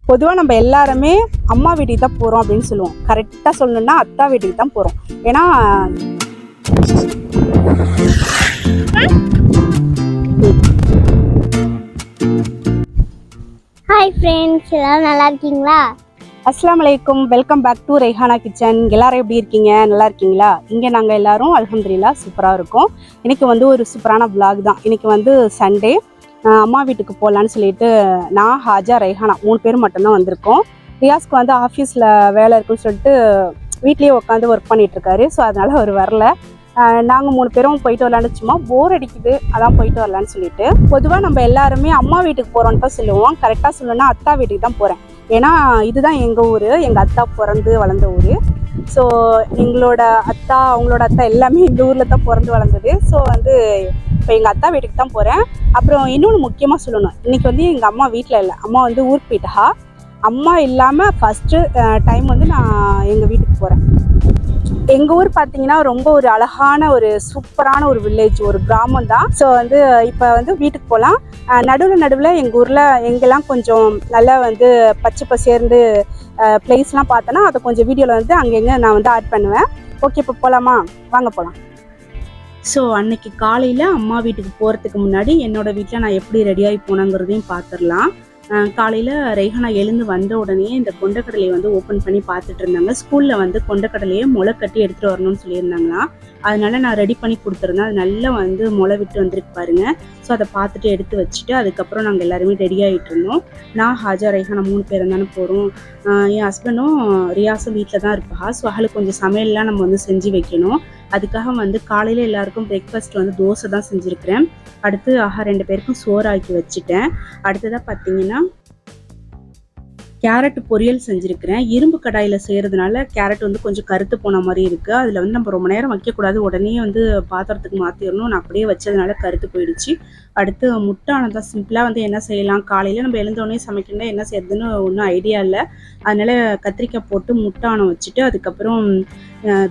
பொதுவாக நம்ம எல்லாருமே அம்மா வீட்டுக்கு தான் போகிறோம் அப்படின்னு சொல்லுவோம். கரெக்டாக சொல்லணும்னா அத்தா வீட்டுக்கு தான் போகிறோம். ஏன்னா ஹாய் ஃப்ரெண்ட்ஸ், எல்லாரும் நல்லா இருக்கீங்களா? அஸ்ஸலாமு அலைக்கும், welcome back to Rehana kitchen. எல்லாரும் எப்படி இருக்கீங்க? நல்லா இருக்கீங்களா? இங்கே நாங்கள் எல்லாரும் அல்ஹம்துலில்லாஹ் சூப்பராக இருக்கோம். இன்றைக்கி ஒரு சூப்பரான vlog தான். இன்றைக்கி சண்டே, அம்மா வீட்டுக்கு போகலான்னு சொல்லிட்டு நான், ஹாஜா, ரெஹானா 3 பேர் மட்டும்தான் வந்திருக்கோம். ரியாஸ்க்கு ஆஃபீஸில் வேலை இருக்குன்னு சொல்லிட்டு வீட்லேயே உட்காந்து ஒர்க் பண்ணிகிட்ருக்காரு. ஸோ அதனால் அவர் வரல. நாங்கள் 3 பேரும் போயிட்டு வரலான்னு, சும்மா போர் அடிக்குது, அதான் போயிட்டு வரலான்னு சொல்லிட்டு. பொதுவாக நம்ம எல்லாருமே அம்மா வீட்டுக்கு போகிறோன்னு தான் சொல்லுவோம். கரெக்டாக சொல்லணும்னா அத்தா வீட்டுக்கு தான் போகிறேன். ஏன்னா இதுதான் எங்கள் ஊர், எங்கள் அத்தா பிறந்து வளர்ந்த ஊர். ஸோ எங்களோட அத்தா, அவங்களோட அத்தா எல்லாமே இந்த ஊரில் தான் பிறந்து வளர்ந்தது. ஸோ இப்போ எங்கள் அத்தா வீட்டுக்கு தான் போகிறேன். அப்புறம் இன்னொன்று முக்கியமாக சொல்லணும், இன்றைக்கி எங்கள் அம்மா வீட்டில் இல்லை, அம்மா ஊருக்கு போயிட்டா. அம்மா இல்லாமல் ஃபஸ்ட்டு டைம் நான் எங்கள் வீட்டுக்கு போகிறேன். எங்கள் ஊர் பார்த்தீங்கன்னா ரொம்ப ஒரு அழகான ஒரு சூப்பரான ஒரு வில்லேஜ், ஒரு கிராமம் தான். ஸோ இப்போ வீட்டுக்கு போகலாம். நடுவில் எங்கள் ஊரில் எங்கெல்லாம் கொஞ்சம் நல்லா பச்சை பசேர்ந்து பிளேஸ்லாம் பார்த்தோன்னா அதை கொஞ்சம் வீடியோவில் அங்கெங்கே நான் ஆட் பண்ணுவேன். ஓகே, இப்போ போகலாமா? வாங்க போகலாம். ஸோ அன்னைக்கு காலையில் அம்மா வீட்டுக்கு போகிறதுக்கு முன்னாடி என்னோடய வீட்டில் நான் எப்படி ரெடியாகி போனேங்கிறதையும் பார்த்துடலாம். காலையில் ரெஹானா எழுந்து வந்த உடனே இந்த கொண்டக்கடலையை ஓப்பன் பண்ணி பார்த்துட்டு இருந்தாங்க. ஸ்கூலில் கொண்டக்கடலையை முளை கட்டி எடுத்துகிட்டு வரணும்னு சொல்லியிருந்தாங்களாம். அதனால நான் ரெடி பண்ணி கொடுத்துருந்தேன். அது நல்லா முளை விட்டு வந்திருக்கு பாருங்க. ஸோ அதை பார்த்துட்டு எடுத்து வச்சுட்டு அதுக்கப்புறம் நாங்கள் எல்லாருமே ரெடி ஆகிட்டு இருந்தோம். நான், ஹாஜா, ரெஹானா 3 பேரும் தானே போகிறோம். என் ஹஸ்பண்டும் ரியாஸும் வீட்டில் தான் இருப்பா. ஸோ அவளுக்கு கொஞ்சம் சமையல்லாம் நம்ம செஞ்சு வைக்கணும். அதுக்காக காலையில் எல்லாருக்கும் பிரேக்ஃபாஸ்ட் தோசை தான் செஞ்சுருக்கிறேன். அடுத்து 2 பேருக்கும் சோறு ஆக்கி வச்சுட்டேன். அடுத்ததாக பார்த்தீங்கன்னா கேரட் பொரியல் செஞ்சுருக்கிறேன். இரும்பு கடாயில் செய்கிறதுனால கேரட் கொஞ்சம் கருத்து போன மாதிரி இருக்குது. அதில் நம்ம ரொம்ப நேரம் வைக்கக்கூடாது, உடனே பாத்திரத்துக்கு மாற்றிடணும். நான் அப்படியே வச்சதுனால கருத்து போயிடுச்சு. அடுத்து முட்டானது தான். சிம்பிளாக என்ன செய்யலாம், காலையில் நம்ம எழுந்தோடனே சமைக்கணும்னா என்ன செய்யறதுன்னு ஒன்றும் ஐடியா இல்லை. அதனால் கத்திரிக்காய் போட்டு முட்டானம் வச்சுட்டு அதுக்கப்புறம்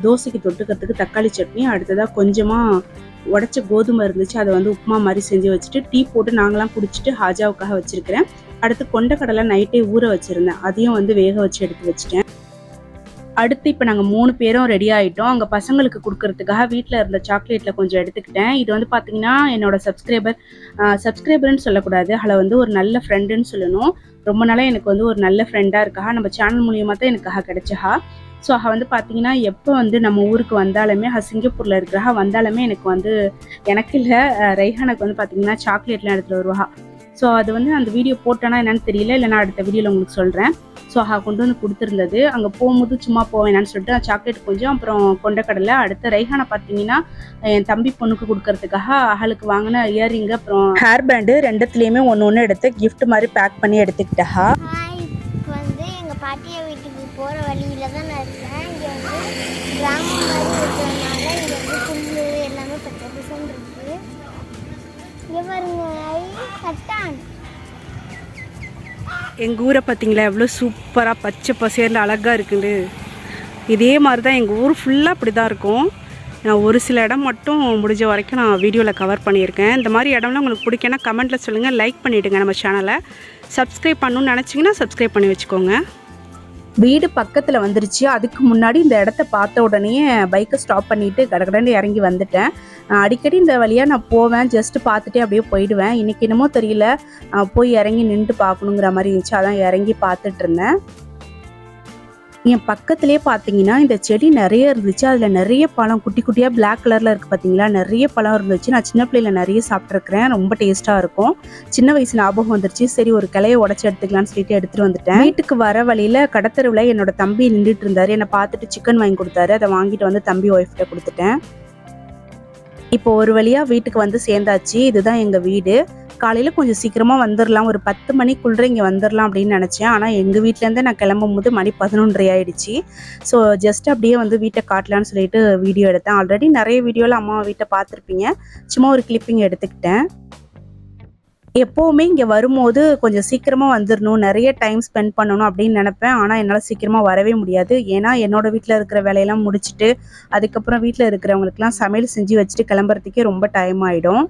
தோசைக்கு தொட்டுக்கிறதுக்கு தக்காளி சட்னி, அடுத்ததாக கொஞ்சமாக உடச்ச கோதுமை இருந்துச்சு, அதை உப்புமா மாதிரி செஞ்சு வச்சுட்டு டீ போட்டு நாங்களாம் குடிச்சிட்டு ஹாஜாவுக்காக வச்சுருக்கிறேன். அடுத்து கொண்டக்கடலை நைட்டே ஊற வச்சுருந்தேன், அதையும் வேக வச்சு எடுத்து வச்சுட்டேன். அடுத்து இப்போ நாங்கள் 3 பேரும் ரெடி ஆகிட்டோம். அங்கே பசங்களுக்கு கொடுக்கறதுக்காக வீட்டில் இருந்த சாக்லேட்டில் கொஞ்சம் எடுத்துக்கிட்டேன். இது பார்த்தீங்கன்னா என்னோட சப்ஸ்கிரைபர்னு சொல்லக்கூடாது, அதில் ஒரு நல்ல ஃப்ரெண்டுன்னு சொல்லணும். ரொம்ப நாளாக எனக்கு ஒரு நல்ல ஃப்ரெண்டாக இருக்கா. நம்ம சேனல் மூலியமாக தான் எனக்கு கிடைச்சா. ஸோ பார்த்தீங்கன்னா எப்போ நம்ம ஊருக்கு வந்தாலுமே, சிங்கப்பூரில் இருக்கிறா வந்தாலுமே எனக்கு இல்லை, ரெஹானுக்கு பார்த்தீங்கன்னா சாக்லேட்லாம் எடுத்துகிட்டு வருவா. ஸோ அது அந்த வீடியோ போட்டேன்னா என்னன்னு தெரியல, இல்லை நான் அடுத்த வீடியோவில் உங்களுக்கு சொல்கிறேன். ஸோ கொண்டு கொடுத்துருந்தது. அங்கே போகும்போது சும்மா போவேனான்னு சொல்லிட்டு சாக்லேட் கொஞ்சம், அப்புறம் கொண்டக்கடலை. அடுத்த ரெஹானை பார்த்தீங்கன்னா என் தம்பி பொண்ணுக்கு கொடுக்கறதுக்காக அவளுக்கு வாங்கின இயரிங்கு அப்புறம் ஹேர் பேண்டு ரெண்டுத்துலேயுமே ஒன்று எடுத்து கிஃப்ட் மாதிரி பேக் பண்ணி எடுத்துக்கிட்டா. எங்கள் பாட்டியை வீட்டுக்கு போகிற வழியில் தான் நான் இருக்கேன். இங்கே கிராமம் மாதிரி இருக்கிறதுனால இங்கே புல்லு எல்லாமே பச்சை பசங்க இருக்குது. இங்கே பாருங்க, கட்டான். எங்கள் ஊரை பார்த்தீங்களா எவ்வளோ சூப்பராக பச்சை பசேர்ல அழகாக இருக்குது. இதே மாதிரி தான் எங்கள் ஊர் ஃபுல்லாக அப்படி தான் இருக்கும். நான் ஒரு சில இடம் மட்டும் முடிஞ்ச வரைக்கும் நான் வீடியோவில் கவர் பண்ணியிருக்கேன். இந்த மாதிரி இடம்லாம் உங்களுக்கு பிடிக்குன்னா கமெண்ட்டில் சொல்லுங்கள், லைக் பண்ணிவிடுங்க. நம்ம சேனலை சப்ஸ்கிரைப் பண்ணணுன்னு நினச்சிங்கன்னா சப்ஸ்கிரைப் பண்ணி வச்சுக்கோங்க. வீடு பக்கத்தில் வந்துருச்சு. அதுக்கு முன்னாடி இந்த இடத்த பார்த்த உடனே பைக்கை ஸ்டாப் பண்ணிவிட்டு கடகடன்னு இறங்கி வந்துட்டேன். அடிக்கடி இந்த வழியாக நான் போவேன், ஜஸ்ட்டு பார்த்துட்டே அப்படியே போயிடுவேன். இன்றைக்கி என்னமோ தெரியல, போய் இறங்கி நின்று பார்க்கணுங்கிற மாதிரி இருந்துச்சு, அதான் இறங்கி பார்த்துட்டு இருந்தேன். என் பக்கத்துலேயே பார்த்தீங்கன்னா இந்த செடி நிறைய இருந்துச்சு. அதில் நிறைய பழம் குட்டி குட்டியாக பிளாக் கலரில் இருக்குது பார்த்தீங்களா, நிறைய பழம் இருந்துச்சு. நான் சின்ன பிள்ளையில் நிறைய சாப்பிட்ருக்கிறேன், ரொம்ப டேஸ்ட்டாக இருக்கும். சின்ன வயசு ஞாபகம் வந்துருச்சு. சரி, ஒரு கிளையை உடச்சி எடுத்துக்கலான்னு சொல்லிட்டு எடுத்துகிட்டு வந்துட்டேன். வீட்டுக்கு வர வழியில் கடத்தருவில் என்னோட தம்பி நின்றுட்டு இருந்தார். என்னை பார்த்துட்டு சிக்கன் வாங்கி கொடுத்தாரு. அதை வாங்கிட்டு தம்பி ஒய்ஃப்கிட்ட கொடுத்துட்டேன். இப்போ ஒரு வழியாக வீட்டுக்கு சேர்ந்தாச்சு. இதுதான் எங்கள் வீடு. காலையில் கொஞ்சம் சீக்கிரமாக வந்துடலாம், ஒரு 10 மணிக்குள்ளே இங்கே வந்துடலாம் அப்படின்னு நினச்சேன். ஆனால் எங்கள் வீட்டிலேருந்தே நான் கிளம்பும் போது மணி 11:30 ஆகிடுச்சு. ஸோ ஜஸ்ட் அப்படியே வீட்டை காட்டலான்னு சொல்லிட்டு வீடியோ எடுத்தேன். ஆல்ரெடி நிறைய வீடியோவில் அம்மா வீட்டை பார்த்துருப்பீங்க, சும்மா ஒரு கிளிப்பிங் எடுத்துக்கிட்டேன். எப்போவுமே இங்கே வரும்போது கொஞ்சம் சீக்கிரமாக வந்துடணும், நிறைய டைம் ஸ்பெண்ட் பண்ணணும் அப்படின்னு நினப்பேன். ஆனால் என்னால் சீக்கிரமாக வரவே முடியாது. ஏன்னா என்னோடய வீட்டில் இருக்கிற வேலையெல்லாம் முடிச்சுட்டு அதுக்கப்புறம் வீட்டில் இருக்கிறவங்களுக்குலாம் சமையல் செஞ்சு வச்சுட்டு கிளம்புறதுக்கே ரொம்ப டைம் ஆகிடும்.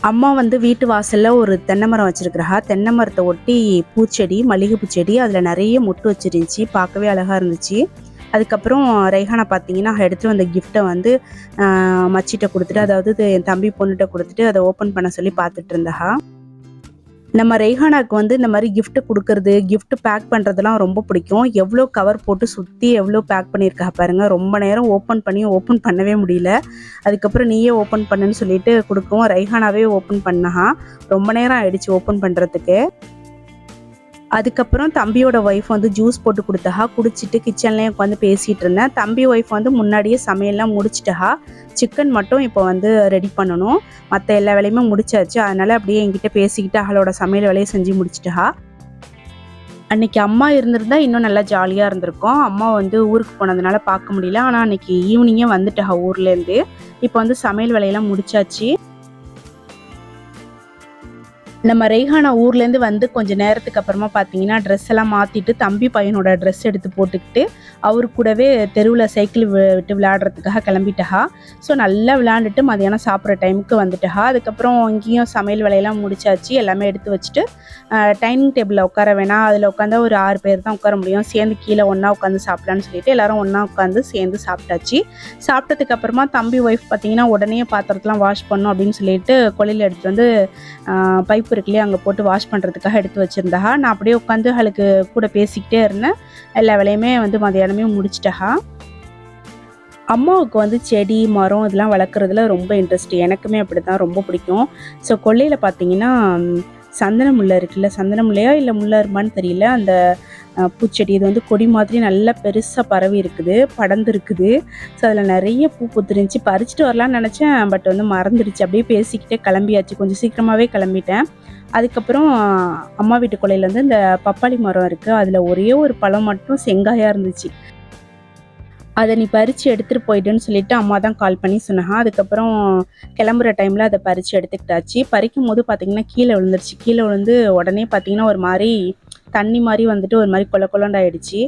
அம்மா வந்து வீட்டு வாசலில் ஒரு தென்னை மரம் வச்சுருக்குறா. தென்னை மரத்தை ஒட்டி பூச்செடி, மல்லிகைப்பூ செடி, அதில் நிறைய மொட்டு வச்சிருந்துச்சி. பார்க்கவே அழகாக இருந்துச்சு. அதுக்கப்புறம் ரெய்ஹானா பார்த்தீங்கன்னா எடுத்துகிட்டு வந்த கிஃப்ட்டை வந்து மச்சிட்ட கொடுத்துட்டு, அதாவது என் தம்பி பொண்ணுகிட்ட கொடுத்துட்டு அதை ஓப்பன் பண்ண சொல்லி பார்த்துட்டு இருந்தா. நம்ம ரெய்ஹானாவுக்கு வந்து இந்த மாதிரி கிஃப்ட் கொடுக்கறது, கிஃப்ட் பேக் பண்ணுறதுலாம் ரொம்ப பிடிக்கும். எவ்வளோ கவர் போட்டு சுற்றி எவ்வளோ பேக் பண்ணியிருக்கா பாருங்கள். ரொம்ப நேரம் ஓப்பன் பண்ணவே முடியல. அதுக்கப்புறம் நீயே ஓப்பன் பண்ணுன்னு சொல்லிட்டு கொடுக்கவும் ரெய்ஹானாவே ஓப்பன் பண்ணா. ரொம்ப நேரம் ஆயிடுச்சு ஓப்பன் பண்ணுறதுக்கு. அதுக்கப்புறம் தம்பியோட ஒய்ஃப் வந்து ஜூஸ் போட்டு கொடுத்தா. குடிச்சிட்டு கிச்சன்லேயே உட்காந்து பேசிகிட்டு இருந்தேன். தம்பி ஒய்ஃப் வந்து முன்னாடியே சமையல்லாம் முடிச்சிட்டா. சிக்கன் மட்டும் இப்போ வந்து ரெடி பண்ணணும். மற்ற எல்லா வேலையுமே முடிச்சாச்சு. அதனால் அப்படியே என்கிட்ட பேசிக்கிட்டு அவளோட சமையல் வேலையை செஞ்சு முடிச்சிட்டா. அன்றைக்கி அம்மா இருந்திருந்தா இன்னும் நல்லா ஜாலியாக இருந்திருக்கும். அம்மா வந்து ஊருக்கு போனதுனால பார்க்க முடியல. ஆனால் அன்றைக்கி ஈவினிங்கே வந்துட்டா ஊர்லேருந்து. இப்போ வந்து சமையல் வேலையெல்லாம் முடிச்சாச்சு. நம்ம ரெய்ஹானா ஊர்லேருந்து வந்து கொஞ்சம் நேரத்துக்கு அப்புறமா பார்த்தீங்கன்னா ட்ரெஸ் எல்லாம் மாற்றிட்டு தம்பி பையனோட ட்ரெஸ் எடுத்து போட்டுக்கிட்டு அவரு கூடவே தெருவில் சைக்கிள் விட்டு விளையாடுறதுக்காக கிளம்பிட்டா. ஸோ நல்லா விளையாண்டுட்டு மதியானம் சாப்பிட்ற டைமுக்கு வந்துட்டா. அதுக்கப்புறம் இங்கேயும் சமையல் வேலையெல்லாம் முடிச்சாச்சு. எல்லாமே எடுத்து வச்சுட்டு டைனிங் டேபிளில் உட்கார வேணாம், அதில் உட்காந்தா ஒரு 6 பேர் தான் உட்கார முடியும், சேர்ந்து கீழே ஒன்றா உட்காந்து சாப்பிட்லான்னு சொல்லிட்டு எல்லோரும் ஒன்றா உட்காந்து சேர்ந்து சாப்பிட்டாச்சு. சாப்பிட்டதுக்கு அப்புறமா தம்பி ஒய்ஃப் பார்த்தீங்கன்னா உடனே பாத்திரத்தெலாம் வாஷ் பண்ணணும் அப்படின்னு சொல்லிட்டு கொல்லையில் எடுத்துகிட்டு வந்து பைப் இருக்குல்லையே அங்கே போட்டு வாஷ் பண்ணுறதுக்காக எடுத்து வச்சுருந்தா. நான் அப்படியே உட்காந்து அவளுக்கு கூட பேசிக்கிட்டே இருந்தேன். எல்லா வேலையுமே வந்து மதியானமே முடிச்சிட்டா. அம்மாவுக்கு வந்து செடி மரம் இதெல்லாம் வளர்க்குறதுல ரொம்ப இன்ட்ரெஸ்ட். எனக்குமே அப்படி தான் ரொம்ப பிடிக்கும். ஸோ கொல்லையில் பார்த்தீங்கன்னா சந்தன முல்லை இருக்குல்ல, சந்தன முல்லையா இல்லை முல்லைருமான்னு தெரியல, அந்த பூச்செடி இது வந்து கொடி மாதிரி நல்லா பெருசாக பரவி இருக்குது, படர்ந்து இருக்குது. ஸோ அதில் நிறைய பூ பூத்துருந்துச்சு. பறிச்சுட்டு வரலான்னு நினச்சேன், பட் வந்து மறந்துடுச்சு. அப்படியே பேசிக்கிட்டே கிளம்பியாச்சு. கொஞ்சம் சீக்கிரமாகவே கிளம்பிட்டேன். அதுக்கப்புறம் அம்மா வீட்டு கொல்லையிலேருந்து இந்த பப்பாளி மரம் இருக்குது. அதில் ஒரே ஒரு பழம் மட்டும் செங்காயாக இருந்துச்சு. அதை நீ பறித்து எடுத்துகிட்டு போயிட்டுன்னு சொல்லிவிட்டு அம்மா தான் கால் பண்ணி சொன்னாங்க. அதுக்கப்புறம் கிளம்புற டைமில் அதை பறித்து எடுத்துக்கிட்டாச்சு. பறிக்கும் போது பார்த்திங்கன்னா கீழே விழுந்துருச்சு. கீழே விழுந்து உடனே பார்த்திங்கன்னா ஒரு மாதிரி தண்ணி மாதிரி வந்துட்டு ஒரு மாதிரி கொலண்டாயிடுச்சு.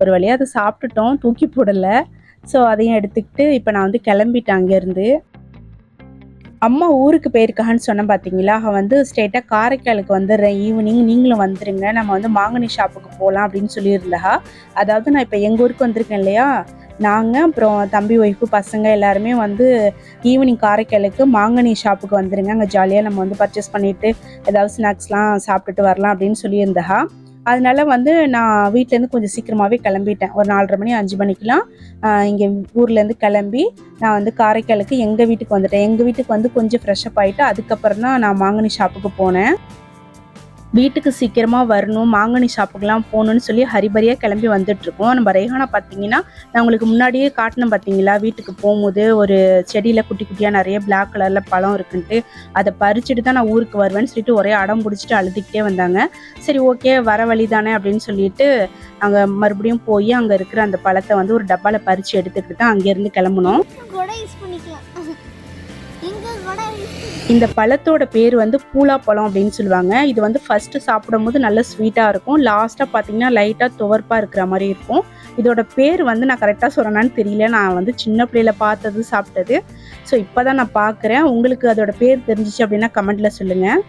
ஒரு வழியாக அதை சாப்பிட்டுட்டோம், தூக்கி போடலை. ஸோ அதையும் எடுத்துக்கிட்டு இப்போ நான் வந்து கிளம்பிட்டேன் அங்கேருந்து. அம்மா ஊருக்கு போயிருக்கான்னு சொன்னேன் பார்த்தீங்களா, அவள் வந்து ஸ்ட்ரெயிட்டாக காரைக்காலுக்கு வந்துடுறேன், ஈவினிங் நீங்களும் வந்துடுங்க, நம்ம வந்து மாங்கனி ஷாப்புக்கு போகலாம் அப்படின்னு சொல்லியிருந்தா. அதாவது நான் இப்போ எங்கள் ஊருக்கு வந்திருக்கேன் இல்லையா, நாங்கள் அப்புறம் தம்பி ஒய்ஃபு பசங்க எல்லாருமே வந்து ஈவினிங் காரைக்காலுக்கு மாங்கனி ஷாப்புக்கு வந்துடுங்க, அங்கே ஜாலியாக நம்ம வந்து பர்ச்சேஸ் பண்ணிவிட்டு ஏதாவது ஸ்நாக்ஸ்லாம் சாப்பிட்டுட்டு வரலாம் அப்படின்னு சொல்லியிருந்தா. அதனால வந்து நான் வீட்டிலேருந்து கொஞ்சம் சீக்கிரமாகவே கிளம்பிட்டேன். ஒரு 4:30 மணி 5 மணிக்கெலாம் இங்கே ஊர்லேருந்து கிளம்பி நான் வந்து காரைக்காலுக்கு எங்கள் வீட்டுக்கு வந்துட்டேன். எங்கள் வீட்டுக்கு வந்து கொஞ்சம் ஃப்ரெஷ்அப் ஆகிட்டு அதுக்கப்புறம் தான் நான் மாங்கனி ஷாப்புக்கு போனேன். வீட்டுக்கு சீக்கிரமாக வரணும், மாங்கனி ஷாப்புக்கெலாம் போகணுன்னு சொல்லி ஹரிபரியாக கிளம்பி வந்துட்டுருக்கோம். நம்ம ரெய்ஹானா பார்த்தீங்கன்னா நான் உங்களுக்கு முன்னாடியே காட்டினேன் பார்த்தீங்களா, வீட்டுக்கு போகும்போது ஒரு செடியில் குட்டி குட்டியாக நிறைய பிளாக் கலரில் பழம் இருக்குன்ட்டு, அதை பறிச்சுட்டு தான் நான் ஊருக்கு வருவேன்னு சொல்லிட்டு ஒரே அடம் பிடிச்சிட்டு அழுதுகிட்டே வந்தாங்க. சரி ஓகே வர வழி தானே அப்படின்னு சொல்லிட்டு அங்கே மறுபடியும் போய் அங்கே இருக்கிற அந்த பழத்தை வந்து ஒரு டப்பாவில் பறித்து எடுத்துக்கிட்டு தான் அங்கேருந்து கிளம்பணும். இந்த பழத்தோட பேர் வந்து பூலா பழம் அப்படின்னு சொல்லுவாங்க. இது வந்து ஃபஸ்ட்டு சாப்பிடும் போது நல்ல ஸ்வீட்டாக இருக்கும், லாஸ்ட்டாக பார்த்தீங்கன்னா லைட்டாக துவர்ப்பாக இருக்கிற மாதிரி இருக்கும். இதோட பேர் வந்து நான் கரெக்டாக சொல்கிறேன்னான்னு தெரியல, நான் வந்து சின்ன பிள்ளையில பார்த்தது சாப்பிட்டது. ஸோ இப்போ தான் நான் பார்க்குறேன். உங்களுக்கு அதோட பேர் தெரிஞ்சிச்சு அப்படின்னா கமெண்ட்டில் சொல்லுங்கள்.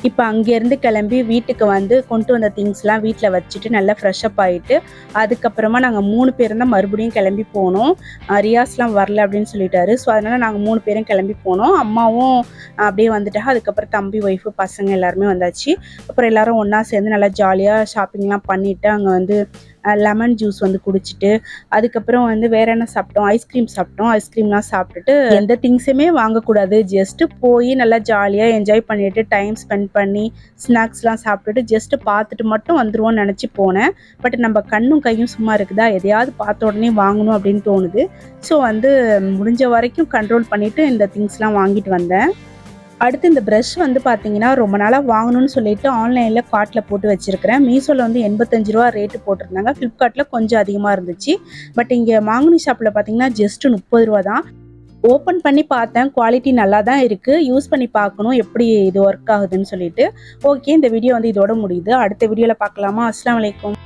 இப்போ அங்கேருந்து கிளம்பி வீட்டுக்கு வந்து கொண்டு வந்த திங்ஸ்லாம் வீட்டில் வச்சுட்டு நல்லா ஃப்ரெஷ்அப் ஆகிட்டு அதுக்கப்புறமா நாங்கள் 3 பேரும் தான் மறுபடியும் கிளம்பி போனோம். ரியாஸ்லாம் வரல அப்படின்னு சொல்லிட்டாரு. ஸோ அதனால் நாங்கள் 3 பேரும் கிளம்பி போனோம். அம்மாவும் அப்படியே வந்துட்டாங்க. அதுக்கப்புறம் தம்பி ஒய்ஃபு பசங்க எல்லாருமே வந்தாச்சு. அப்புறம் எல்லோரும் ஒன்றா சேர்ந்து நல்லா ஜாலியாக ஷாப்பிங்லாம் பண்ணிவிட்டு அங்கே வந்து லெமன் ஜூஸ் வந்து குடிச்சிட்டு அதுக்கப்புறம் வந்து வேறு என்ன சாப்பிட்டோம், ஐஸ்கிரீம் சாப்பிட்டோம். ஐஸ்கிரீம்லாம் சாப்பிட்டுட்டு எந்த திங்ஸுமே வாங்கக்கூடாது, ஜஸ்ட்டு போய் நல்லா ஜாலியாக என்ஜாய் பண்ணிவிட்டு டைம் ஸ்பெண்ட் பண்ணி ஸ்நாக்ஸ்லாம் சாப்பிட்டுட்டு ஜஸ்ட்டு பார்த்துட்டு மட்டும் வந்துடுவோன்னு நினச்சி போனேன். பட் நம்ம கண்ணும் கையும் சும்மா இருக்குதா, எதையாவது பார்த்த உடனே வாங்கணும் அப்படின்னு தோணுது. ஸோ வந்து முடிஞ்ச வரைக்கும் கண்ட்ரோல் பண்ணிவிட்டு இந்த திங்ஸ்லாம் வாங்கிட்டு வந்தேன். அடுத்து இந்த ப்ரஷ் வந்து பார்த்தீங்கன்னா ரொம்ப நாளாக வாங்கணும்னு சொல்லிட்டு ஆன்லைனில் கார்ட்டில் போட்டு வச்சுருக்கிறேன். மீஷோவில் வந்து 85 ரூபா ரேட்டு போட்டிருந்தாங்க, ஃப்ளிப்கார்ட்டில் கொஞ்சம் அதிகமாக இருந்துச்சு. பட் இங்கே மாங்கனி ஷாப்பில் பார்த்தீங்கன்னா ஜஸ்ட்டு 30 ரூபா தான். ஓப்பன் பண்ணி பார்த்தேன், குவாலிட்டி நல்லா தான் இருக்குது, யூஸ் பண்ணி பார்க்கணும் எப்படி இது ஒர்க் ஆகுதுன்னு சொல்லிட்டு. ஓகே, இந்த வீடியோ வந்து இதோட முடியுது. அடுத்த வீடியோவில் பார்க்கலாமா? அஸ்ஸலாமு அலைக்கும்.